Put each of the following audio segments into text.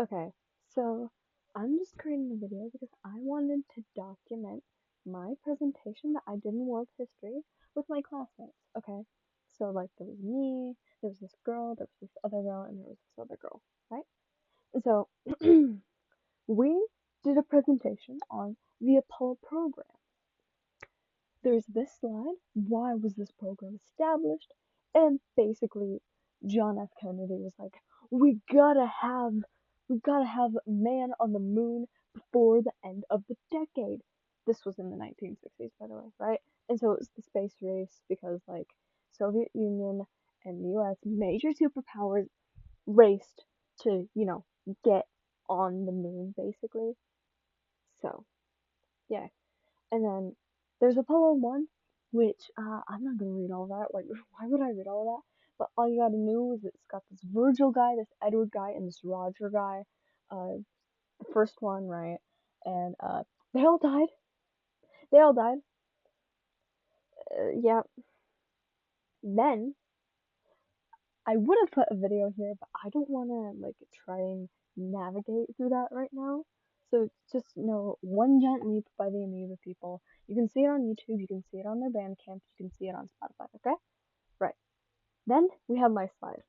Okay, so I'm just creating a video because I wanted to document my presentation that I did in world history with my classmates. Okay, so like there was me, there was this girl, there was this other girl, and there was this other girl, right? And so we did a presentation on the Apollo program. There's this slide. Why was this program established? And basically, John F. Kennedy was like, "We gotta have, we gotta have man on the moon before the end of the decade." This was in the 1960s, by the way, right? And so it was the space race because like Soviet Union and the U.S. major superpowers raced to, get on the moon, basically. So yeah, and then there's Apollo 1, which I'm not gonna read all that. Like, why would I read all that? But all you gotta know is it's got this Virgil guy, this Edward guy, and this Roger guy. The first one, right? And they all died. They all died. Yeah. Then I would have put a video here, but I don't wanna like try and navigate through that right now. So just know One Giant Leap by the Amoeba people. You can see it on YouTube, you can see it on their Bandcamp, you can see it on Spotify, okay? Right. Then we have my slide.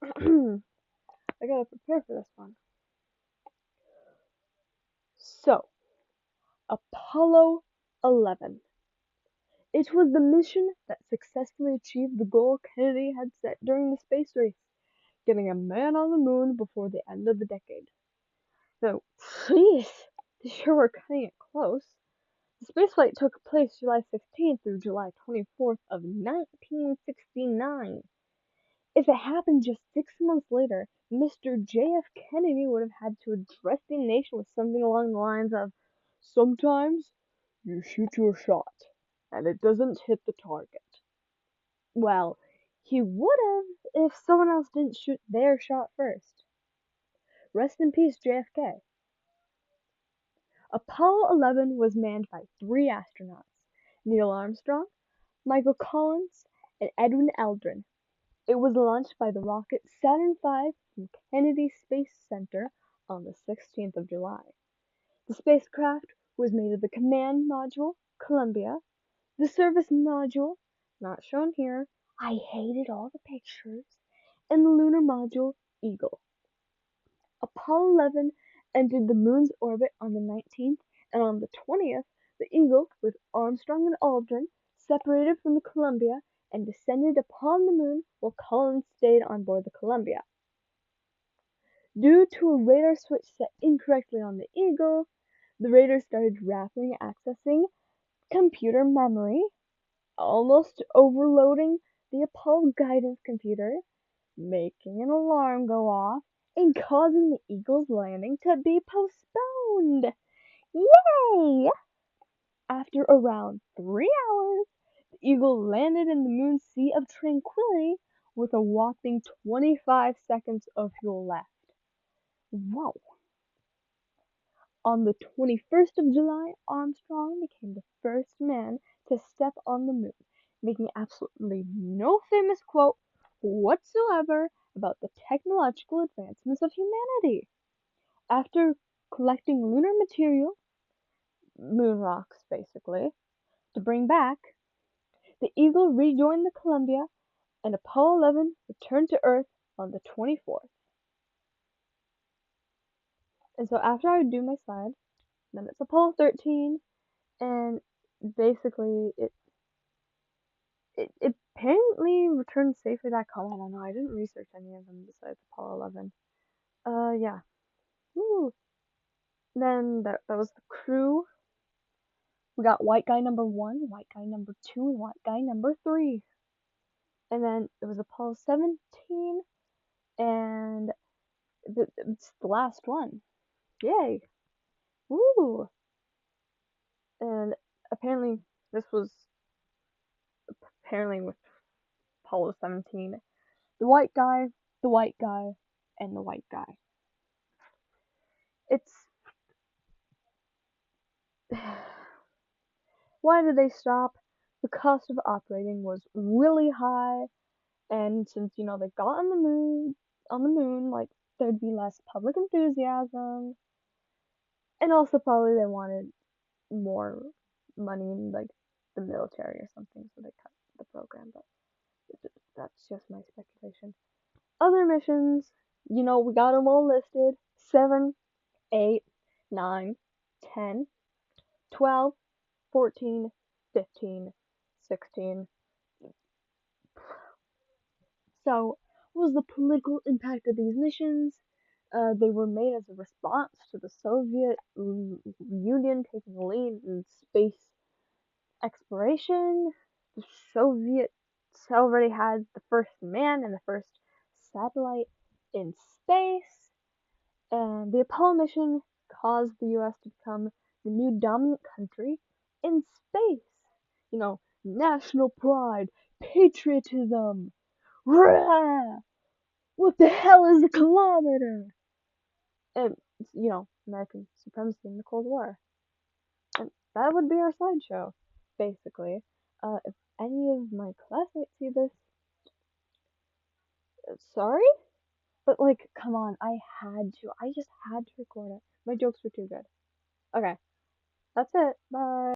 I gotta prepare for this one. So, Apollo 11. It was the mission that successfully achieved the goal Kennedy had set during the space race, getting a man on the moon before the end of the decade. So, jeez, they sure were cutting it close. The spaceflight took place July 16th through July 24th of 1969. If it happened just 6 months later, Mr. J.F. Kennedy would have had to address the nation with something along the lines of, "Sometimes you shoot your shot, and it doesn't hit the target." Well, he would have if someone else didn't shoot their shot first. Rest in peace, JFK. Apollo 11 was manned by three astronauts: Neil Armstrong, Michael Collins, and Edwin Aldrin. It was launched by the rocket Saturn V from Kennedy Space Center on the 16th of July. The spacecraft was made of the command module, Columbia, the service module, not shown here, I hated all the pictures, and the lunar module, Eagle. Apollo 11 entered the moon's orbit on the 19th, and on the 20th, the Eagle, with Armstrong and Aldrin, separated from the Columbia and descended upon the moon while Collins stayed on board the Columbia. Due to a radar switch set incorrectly on the Eagle, the radar started rapidly accessing computer memory, almost overloading the Apollo guidance computer, making an alarm go off, and causing the Eagle's landing to be postponed. Yay! After around 3 hours, the Eagle landed in the moon's Sea of Tranquility with a whopping 25 seconds of fuel left. Whoa! On the 21st of July, Armstrong became the first man to step on the moon, making absolutely no famous quote whatsoever about the technological advancements of humanity. After collecting lunar material, moon rocks basically, to bring back, the Eagle rejoined the Columbia and Apollo 11 returned to Earth on the 24th. And so after I do my slide, then it's Apollo 13, and basically it apparently returned safely back home. I don't know. I didn't research any of them besides Apollo 11. Yeah. Woo. Then that was the crew. We got white guy number 1, white guy number 2, and white guy number 3. And then it was Apollo 17, and it's the last one. Yay. Woo. And apparently this was apparently with Apollo 17, the white guy, the white guy, and the white guy. It's why did they stop? The cost of operating was really high, and since they got on the moon, like there'd be less public enthusiasm, and also probably they wanted more money in like the military or something, so they cut the program. But that's just my speculation. Other missions, we got them all listed: 7, 8, 9, 10, 12, 14, 15, 16. So, what was the political impact of these missions? They were made as a response to the Soviet Union taking the lead in space exploration. The Soviets already had the first man and the first satellite in space, and the Apollo mission caused the US to become the new dominant country in space. National pride, patriotism. Rah! What the hell is a kilometer? And, American supremacy in the Cold War. And that would be our slideshow, basically. If any of my classmates see this, sorry? But, like, come on, I had to. I just had to record it. My jokes were too good. Okay, that's it. Bye.